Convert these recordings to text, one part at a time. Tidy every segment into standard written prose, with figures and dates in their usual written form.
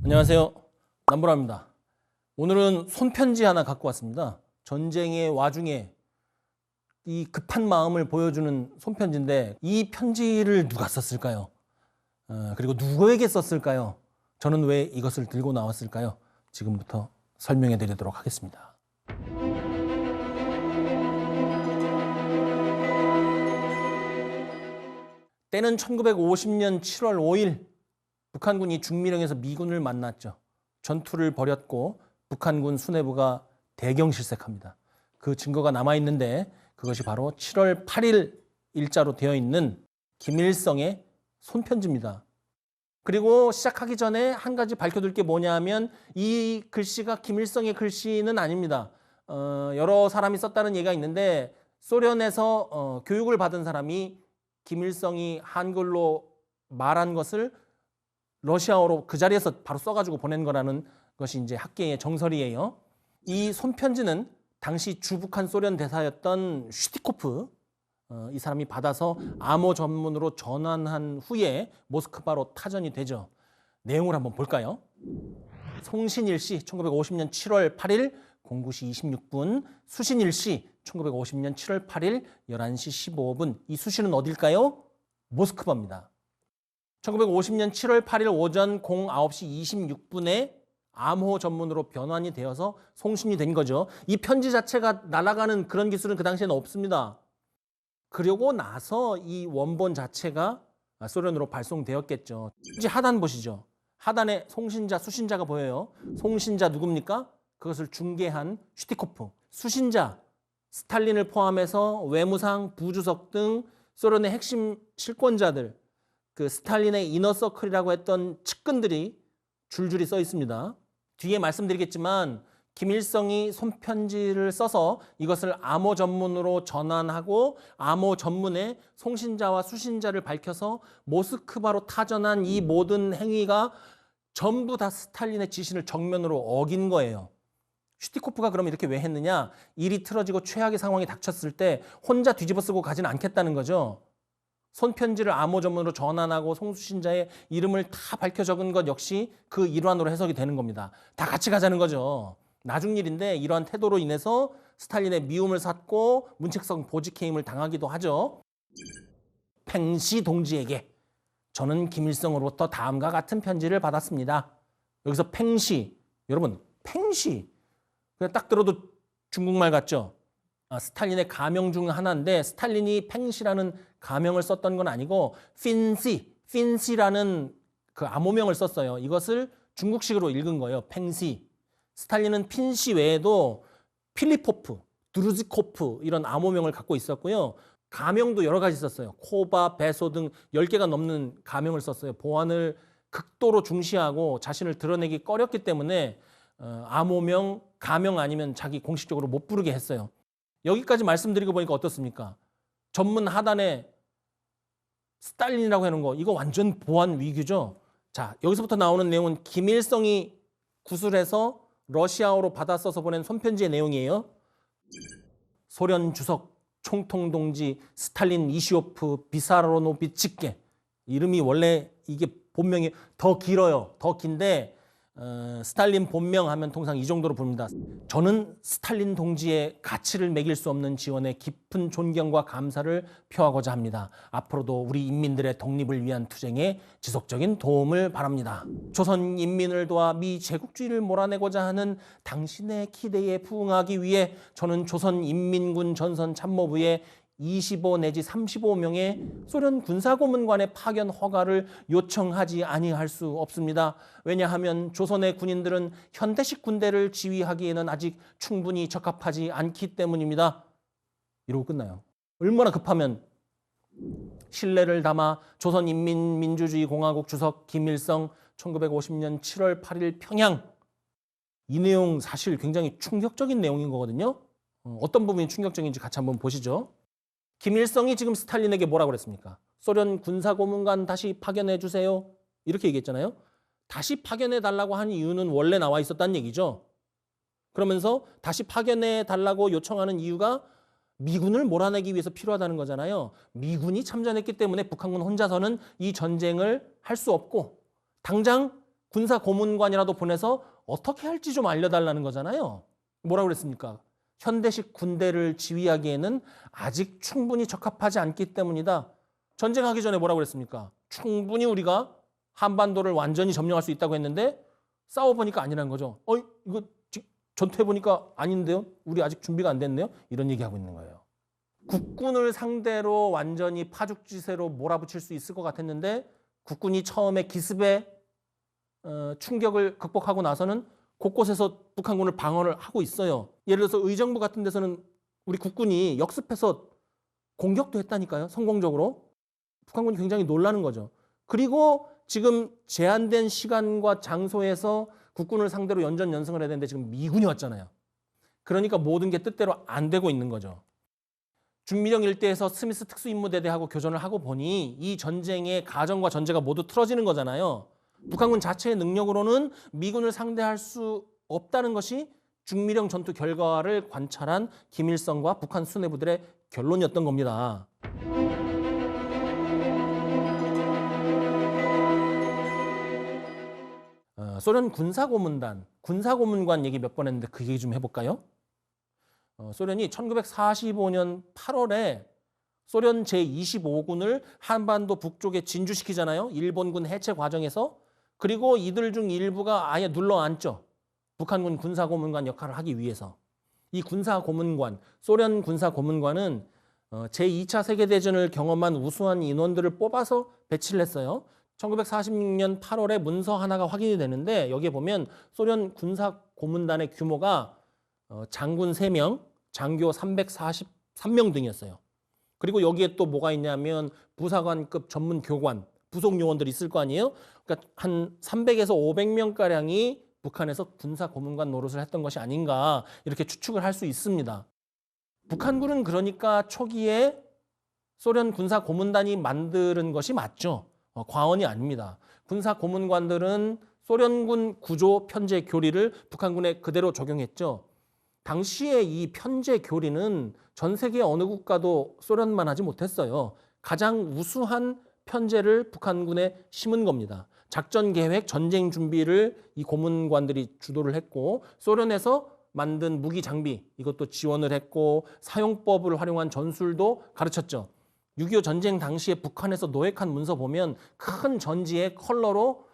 안녕하세요. 남보라입니다. 오늘은 손편지 하나 갖고 왔습니다. 전쟁의 와중에 이 급한 마음을 보여주는 손편지인데 이 편지를 누가 썼을까요? 그리고 누구에게 썼을까요? 저는 왜 이것을 들고 나왔을까요? 지금부터 설명해 드리도록 하겠습니다. 때는 1950년 7월 5일 북한군이 중미령에서 미군을 만났죠. 전투를 벌였고 북한군 수뇌부가 대경실색합니다. 그 증거가 남아있는데 그것이 바로 7월 8일 일자로 되어 있는 김일성의 손편지입니다. 그리고 시작하기 전에 한 가지 밝혀둘 게 뭐냐 하면 이 글씨가 김일성의 글씨는 아닙니다. 여러 사람이 썼다는 얘기가 있는데 소련에서 교육을 받은 사람이 김일성이 한글로 말한 것을 러시아어로 그 자리에서 바로 써가지고 보낸 거라는 것이 이제 학계의 정설이에요. 이 손편지는 당시 주북한 소련 대사였던 슈티코프 이 사람이 받아서 암호 전문으로 전환한 후에 모스크바로 타전이 되죠. 내용을 한번 볼까요? 송신일시 1950년 7월 8일 09시 26분, 수신일시 1950년 7월 8일 11시 15분. 이 수신은 어딜까요? 모스크바입니다. 1950년 7월 8일 오전 09시 26분에 암호 전문으로 변환이 되어서 송신이 된 거죠. 이 편지 자체가 날아가는 그런 기술은 그 당시에는 없습니다. 그러고 나서 이 원본 자체가 소련으로 발송되었겠죠. 이제 하단 보시죠. 하단에 송신자, 수신자가 보여요. 송신자 누굽니까? 그것을 중개한 슈티코프. 수신자, 스탈린을 포함해서 외무상, 부주석 등 소련의 핵심 실권자들, 그 스탈린의 이너서클이라고 했던 측근들이 줄줄이 써 있습니다. 뒤에 말씀드리겠지만 김일성이 손편지를 써서 이것을 암호 전문으로 전환하고 암호 전문에 송신자와 수신자를 밝혀서 모스크바로 타전한 이 모든 행위가 전부 다 스탈린의 지시를 정면으로 어긴 거예요. 슈티코프가 그럼 이렇게 왜 했느냐? 일이 틀어지고 최악의 상황이 닥쳤을 때 혼자 뒤집어 쓰고 가지는 않겠다는 거죠. 손편지를 암호 전문으로 전환하고 송수신자의 이름을 다 밝혀 적은 것 역시 그 일환으로 해석이 되는 겁니다. 다 같이 가자는 거죠. 나중 일인데 이러한 태도로 인해서 스탈린의 미움을 샀고 문책성 보직해임을 당하기도 하죠. 팽시 동지에게 저는 김일성으로부터 다음과 같은 편지를 받았습니다. 여기서 팽시, 여러분 팽시 그냥 딱 들어도 중국말 같죠? 스탈린의 가명 중 하나인데 스탈린이 팽시라는 가명을 썼던 건 아니고 핀시라는 그 암호명을 썼어요. 이것을 중국식으로 읽은 거예요. 팽시. 스탈린은 핀시 외에도 필리포프, 드루지코프 이런 암호명을 갖고 있었고요. 가명도 여러 가지 썼어요. 코바, 베소 등 10개가 넘는 가명을 썼어요. 보안을 극도로 중시하고 자신을 드러내기 꺼렸기 때문에 암호명, 가명 아니면 자기 공식적으로 못 부르게 했어요. 여기까지 말씀드리고 보니까 어떻습니까? 전문 하단에 스탈린이라고 하는 거 이거 완전 보안 위규죠. 자, 여기서부터 나오는 내용은 김일성이 구술해서 러시아어로 받아 써서 보낸 손편지의 내용이에요. 소련 주석 총통동지 스탈린 이시오프 비사로노비치께 이름이 원래 이게 본명이 더 길어요. 더 긴데 스탈린 본명 하면 통상 이 정도로 부릅니다. 저는 스탈린 동지의 가치를 매길 수 없는 지원에 깊은 존경과 감사를 표하고자 합니다. 앞으로도 우리 인민들의 독립을 위한 투쟁에 지속적인 도움을 바랍니다. 조선 인민을 도와 미 제국주의를 몰아내고자 하는 당신의 기대에 부응하기 위해 저는 조선 인민군 전선 참모부에 25 내지 35명의 소련 군사고문관의 파견 허가를 요청하지 아니할 수 없습니다. 왜냐하면 조선의 군인들은 현대식 군대를 지휘하기에는 아직 충분히 적합하지 않기 때문입니다. 이러고 끝나요. 얼마나 급하면 신뢰를 담아 조선인민민주주의공화국 주석 김일성 1950년 7월 8일 평양. 이 내용 사실 굉장히 충격적인 내용인 거거든요. 어떤 부분이 충격적인지 같이 한번 보시죠. 김일성이 지금 스탈린에게 뭐라고 그랬습니까? 소련 군사고문관 다시 파견해 주세요. 이렇게 얘기했잖아요. 다시 파견해 달라고 한 이유는 원래 나와 있었다는 얘기죠. 그러면서 다시 파견해 달라고 요청하는 이유가 미군을 몰아내기 위해서 필요하다는 거잖아요. 미군이 참전했기 때문에 북한군 혼자서는 이 전쟁을 할 수 없고 당장 군사 고문관이라도 보내서 어떻게 할지 좀 알려달라는 거잖아요. 뭐라고 그랬습니까? 현대식 군대를 지휘하기에는 아직 충분히 적합하지 않기 때문이다. 전쟁하기 전에 뭐라고 그랬습니까? 충분히 우리가 한반도를 완전히 점령할 수 있다고 했는데 싸워보니까 아니라는 거죠. 이거 전투해보니까 아닌데요? 우리 아직 준비가 안 됐네요? 이런 얘기하고 있는 거예요. 국군을 상대로 완전히 파죽지세로 몰아붙일 수 있을 것 같았는데 국군이 처음에 기습의 충격을 극복하고 나서는 곳곳에서 북한군을 방어를 하고 있어요. 예를 들어서 의정부 같은 데서는 우리 국군이 역습해서 공격도 했다니까요. 성공적으로. 북한군이 굉장히 놀라는 거죠. 그리고 지금 제한된 시간과 장소에서 국군을 상대로 연전연승을 해야 되는데 지금 미군이 왔잖아요. 그러니까 모든 게 뜻대로 안 되고 있는 거죠. 중미령 일대에서 스미스 특수임무대대하고 교전을 하고 보니 이 전쟁의 가정과 전제가 모두 틀어지는 거잖아요. 북한군 자체의 능력으로는 미군을 상대할 수 없다는 것이 중미령 전투 결과를 관찰한 김일성과 북한 수뇌부들의 결론이었던 겁니다. 소련 군사고문관 얘기 몇 번 했는데 그 얘기 좀 해볼까요? 소련이 1945년 8월에 소련 제25군을 한반도 북쪽에 진주시키잖아요. 일본군 해체 과정에서. 그리고 이들 중 일부가 아예 눌러앉죠. 북한군 군사고문관 역할을 하기 위해서. 이 군사고문관, 소련 군사고문관은 제2차 세계대전을 경험한 우수한 인원들을 뽑아서 배치를 했어요. 1946년 8월에 문서 하나가 확인이 되는데 여기에 보면 소련 군사고문단의 규모가 장군 3명, 장교 343명 등이었어요. 그리고 여기에 또 뭐가 있냐면 부사관급 전문 교관, 부속 요원들이 있을 거 아니에요? 그러니까 한 300에서 500명가량이 북한에서 군사고문관 노릇을 했던 것이 아닌가 이렇게 추측을 할 수 있습니다. 북한군은 그러니까 초기에 소련 군사고문단이 만드는 것이 맞죠. 과언이 아닙니다. 군사고문관들은 소련군 구조 편제 교리를 북한군에 그대로 적용했죠. 당시에 이 편제 교리는 전 세계 어느 국가도 소련만 하지 못했어요. 가장 우수한 편제를 북한군에 심은 겁니다. 작전 계획, 전쟁 준비를 이 고문관들이 주도를 했고 소련에서 만든 무기 장비 이것도 지원을 했고 사용법을 활용한 전술도 가르쳤죠. 6.25 전쟁 당시에 북한에서 노획한 문서 보면 큰 전지에 컬러로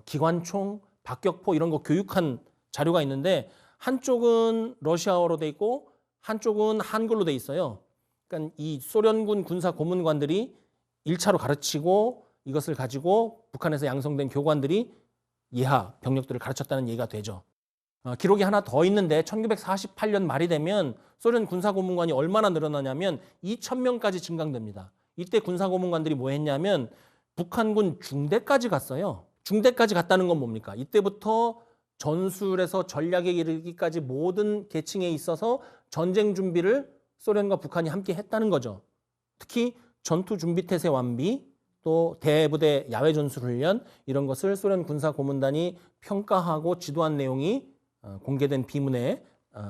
기관총, 박격포 이런 거 교육한 자료가 있는데 한쪽은 러시아어로 돼 있고 한쪽은 한글로 돼 있어요. 그러니까 이 소련군 군사 고문관들이 1차로 가르치고 이것을 가지고 북한에서 양성된 교관들이 예하 병력들을 가르쳤다는 얘기가 되죠. 기록이 하나 더 있는데 1948년 말이 되면 소련 군사고문관이 얼마나 늘어나냐면 2,000명까지 증강됩니다. 이때 군사고문관들이 뭐 했냐면 북한군 중대까지 갔어요. 중대까지 갔다는 건 뭡니까? 이때부터 전술에서 전략에 이르기까지 모든 계층에 있어서 전쟁 준비를 소련과 북한이 함께 했다는 거죠. 특히 전투 준비 태세 완비, 또 대부대 야외 전술 훈련 이런 것을 소련 군사고문단이 평가하고 지도한 내용이 공개된 비문에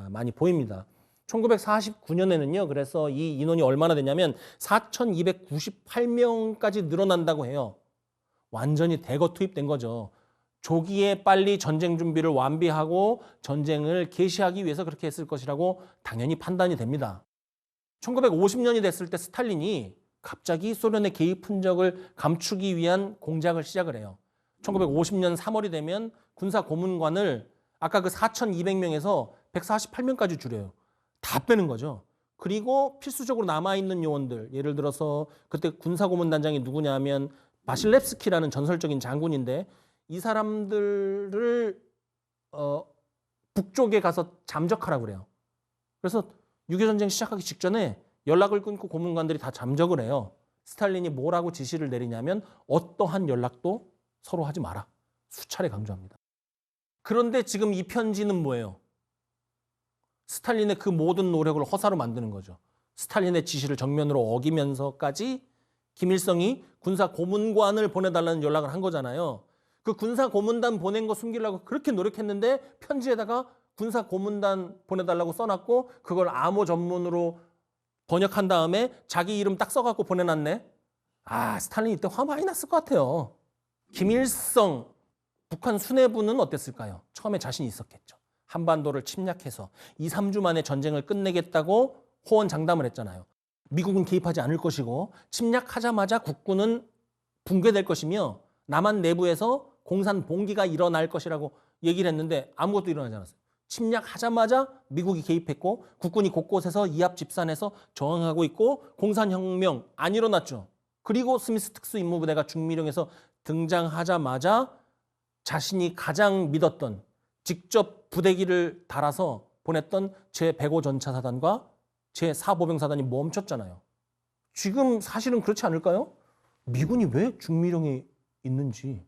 많이 보입니다. 1949년에는요. 그래서 이 인원이 얼마나 되냐면 4,298명까지 늘어난다고 해요. 완전히 대거 투입된 거죠. 조기에 빨리 전쟁 준비를 완비하고 전쟁을 개시하기 위해서 그렇게 했을 것이라고 당연히 판단이 됩니다. 1950년이 됐을 때 스탈린이 갑자기 소련의 개입 흔적을 감추기 위한 공작을 시작을 해요. 1950년 3월이 되면 군사 고문관을 아까 그 4,200명에서 148명까지 줄여요. 다 빼는 거죠. 그리고 필수적으로 남아있는 요원들, 예를 들어서 그때 군사고문단장이 누구냐면 바실렙스키라는 전설적인 장군인데 이 사람들을 북쪽에 가서 잠적하라고 그래요. 그래서 6.25 전쟁 시작하기 직전에 연락을 끊고 고문관들이 다 잠적을 해요. 스탈린이 뭐라고 지시를 내리냐면 어떠한 연락도 서로 하지 마라. 수차례 강조합니다. 그런데 지금 이 편지는 뭐예요? 스탈린의 그 모든 노력을 허사로 만드는 거죠. 스탈린의 지시를 정면으로 어기면서까지 김일성이 군사 고문관을 보내달라는 연락을 한 거잖아요. 그 군사 고문단 보낸 거 숨기려고 그렇게 노력했는데 편지에다가 군사 고문단 보내달라고 써놨고 그걸 암호 전문으로 번역한 다음에 자기 이름 딱 써갖고 보내놨네. 스탈린 이때 화 많이 났을 것 같아요. 김일성 북한 수뇌부는 어땠을까요? 처음에 자신이 있었겠죠. 한반도를 침략해서 2, 3주 만에 전쟁을 끝내겠다고 호언장담을 했잖아요. 미국은 개입하지 않을 것이고 침략하자마자 국군은 붕괴될 것이며 남한 내부에서 공산봉기가 일어날 것이라고 얘기를 했는데 아무것도 일어나지 않았어요. 침략하자마자 미국이 개입했고 국군이 곳곳에서 이합집산해서 저항하고 있고 공산혁명 안 일어났죠. 그리고 스미스 특수임무부대가 중미령에서 등장하자마자 자신이 가장 믿었던 직접 부대기를 달아서 보냈던 제105 전차사단과 제4보병사단이 멈췄잖아요. 지금 사실은 그렇지 않을까요? 미군이 왜 중미령에 있는지,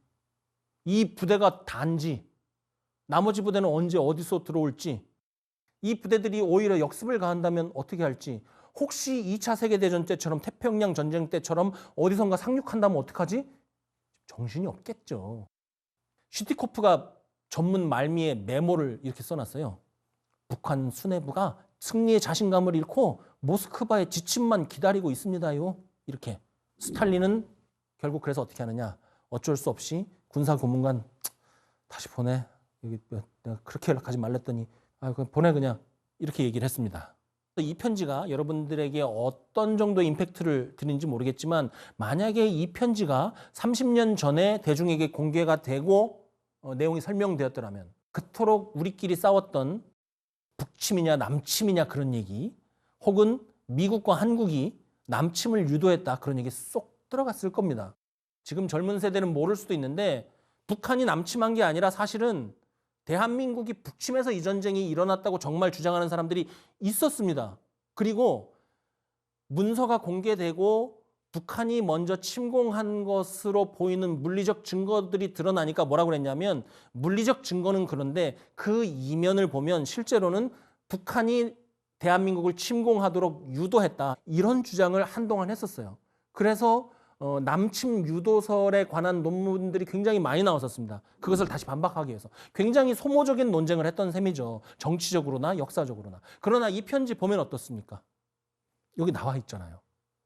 이 부대가 단지, 나머지 부대는 언제 어디서 들어올지, 이 부대들이 오히려 역습을 가한다면 어떻게 할지, 혹시 2차 세계대전 때처럼 태평양 전쟁 때처럼 어디선가 상륙한다면 어떡하지? 정신이 없겠죠. 슈티코프가 전문 말미에 메모를 이렇게 써놨어요. 북한 수뇌부가 승리의 자신감을 잃고 모스크바의 지침만 기다리고 있습니다요. 이렇게. 스탈린은 결국 그래서 어떻게 하느냐. 어쩔 수 없이 군사고문관 다시 보내. 여기 내가 그렇게 연락하지 말랬더니 그냥 보내 그냥. 이렇게 얘기를 했습니다. 이 편지가 여러분들에게 어떤 정도의 임팩트를 드리는지 모르겠지만 만약에 이 편지가 30년 전에 대중에게 공개가 되고 내용이 설명되었더라면 그토록 우리끼리 싸웠던 북침이냐 남침이냐 그런 얘기 혹은 미국과 한국이 남침을 유도했다 그런 얘기 쏙 들어갔을 겁니다. 지금 젊은 세대는 모를 수도 있는데 북한이 남침한 게 아니라 사실은 대한민국이 북침해서 이 전쟁이 일어났다고 정말 주장하는 사람들이 있었습니다. 그리고 문서가 공개되고 북한이 먼저 침공한 것으로 보이는 물리적 증거들이 드러나니까 뭐라고 그랬냐면 물리적 증거는 그런데 그 이면을 보면 실제로는 북한이 대한민국을 침공하도록 유도했다. 이런 주장을 한동안 했었어요. 그래서 남침 유도설에 관한 논문들이 굉장히 많이 나왔었습니다. 그것을 다시 반박하기 위해서. 굉장히 소모적인 논쟁을 했던 셈이죠. 정치적으로나 역사적으로나. 그러나 이 편지 보면 어떻습니까? 여기 나와 있잖아요.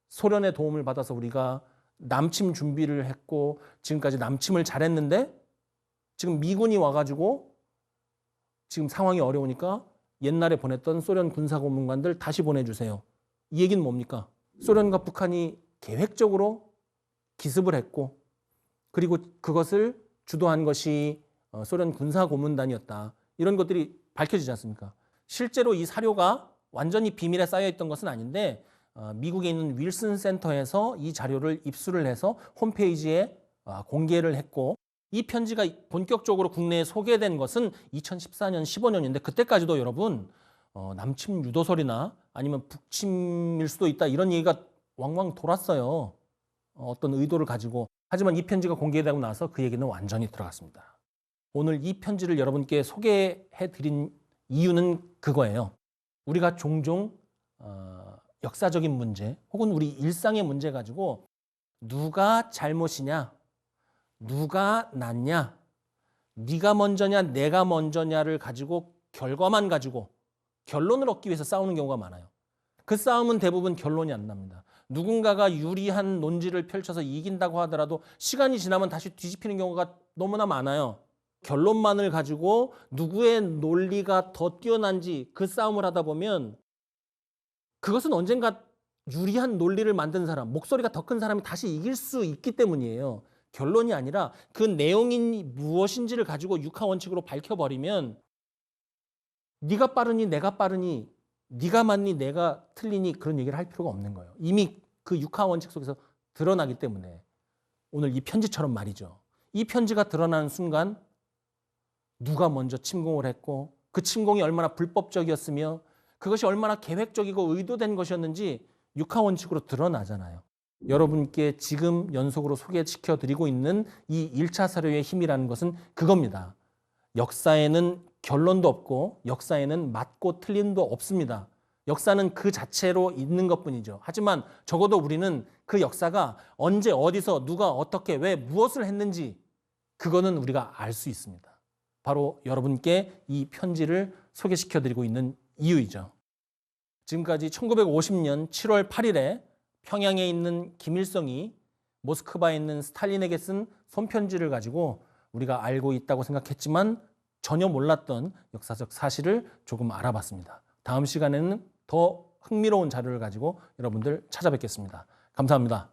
소련의 도움을 받아서 우리가 남침 준비를 했고 지금까지 남침을 잘했는데 지금 미군이 와가지고 지금 상황이 어려우니까 옛날에 보냈던 소련 군사고문관들 다시 보내주세요. 이 얘기는 뭡니까? 소련과 북한이 계획적으로 기습을 했고 그리고 그것을 주도한 것이 소련 군사고문단이었다. 이런 것들이 밝혀지지 않습니까? 실제로 이 사료가 완전히 비밀에 쌓여있던 것은 아닌데 미국에 있는 윌슨 센터에서 이 자료를 입수를 해서 홈페이지에 공개를 했고 이 편지가 본격적으로 국내에 소개된 것은 2014년, 15년인데 그때까지도 여러분 남침 유도설이나 아니면 북침일 수도 있다 이런 얘기가 왕왕 돌았어요. 어떤 의도를 가지고. 하지만 이 편지가 공개되고 나서 그 얘기는 완전히 들어갔습니다. 오늘 이 편지를 여러분께 소개해드린 이유는 그거예요. 우리가 종종 역사적인 문제 혹은 우리 일상의 문제 가지고 누가 잘못이냐, 누가 낫냐, 네가 먼저냐, 내가 먼저냐를 가지고 결과만 가지고 결론을 얻기 위해서 싸우는 경우가 많아요. 그 싸움은 대부분 결론이 안 납니다. 누군가가 유리한 논지를 펼쳐서 이긴다고 하더라도 시간이 지나면 다시 뒤집히는 경우가 너무나 많아요. 결론만을 가지고 누구의 논리가 더 뛰어난지 그 싸움을 하다 보면 그것은 언젠가 유리한 논리를 만든 사람, 목소리가 더 큰 사람이 다시 이길 수 있기 때문이에요. 결론이 아니라 그 내용이 무엇인지를 가지고 육하원칙으로 밝혀버리면 네가 빠르니 내가 빠르니 네가 맞니 내가 틀리니 그런 얘기를 할 필요가 없는 거예요. 이미 그 육하원칙 속에서 드러나기 때문에 오늘 이 편지처럼 말이죠. 이 편지가 드러나는 순간 누가 먼저 침공을 했고 그 침공이 얼마나 불법적이었으며 그것이 얼마나 계획적이고 의도된 것이었는지 육하원칙으로 드러나잖아요. 여러분께 지금 연속으로 소개시켜드리고 있는 이 1차 사료의 힘이라는 것은 그겁니다. 역사에는 결론도 없고 역사에는 맞고 틀림도 없습니다. 역사는 그 자체로 있는 것뿐이죠. 하지만 적어도 우리는 그 역사가 언제 어디서 누가 어떻게 왜 무엇을 했는지 그거는 우리가 알 수 있습니다. 바로 여러분께 이 편지를 소개시켜드리고 있는 이유이죠. 지금까지 1950년 7월 8일에 평양에 있는 김일성이 모스크바에 있는 스탈린에게 쓴 손편지를 가지고 우리가 알고 있다고 생각했지만 전혀 몰랐던 역사적 사실을 조금 알아봤습니다. 다음 시간에는 더 흥미로운 자료를 가지고 여러분들 찾아뵙겠습니다. 감사합니다.